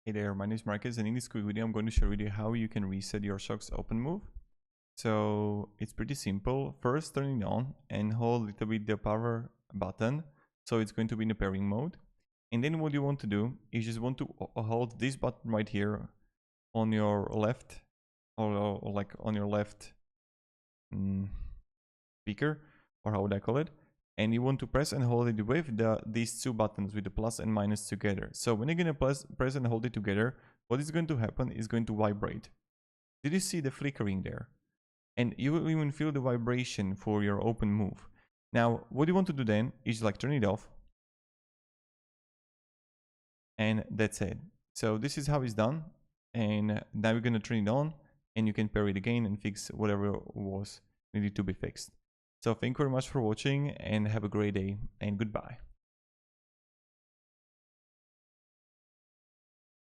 Hey there, my name is Marcus, and in this quick video I'm going to share with you how you can reset your Shokz OpenMove. So it's pretty simple. First, turn it on and hold a little bit the power button, so it's going to be in the pairing mode. And then what you want to do is just want to hold this button right here on your left, or like on your left speaker, or how would I call it? And you want to press and hold it with these two buttons, with the plus and minus together. So when you're going to press and hold it together, what is going to happen is going to vibrate. Did you see the flickering there? And you will even feel the vibration for your OpenMove. Now, what you want to do then is like turn it off. And that's it. So this is how it's done. And now we're going to turn it on, and you can pair it again and fix whatever was needed to be fixed. So thank you very much for watching, and have a great day, and goodbye.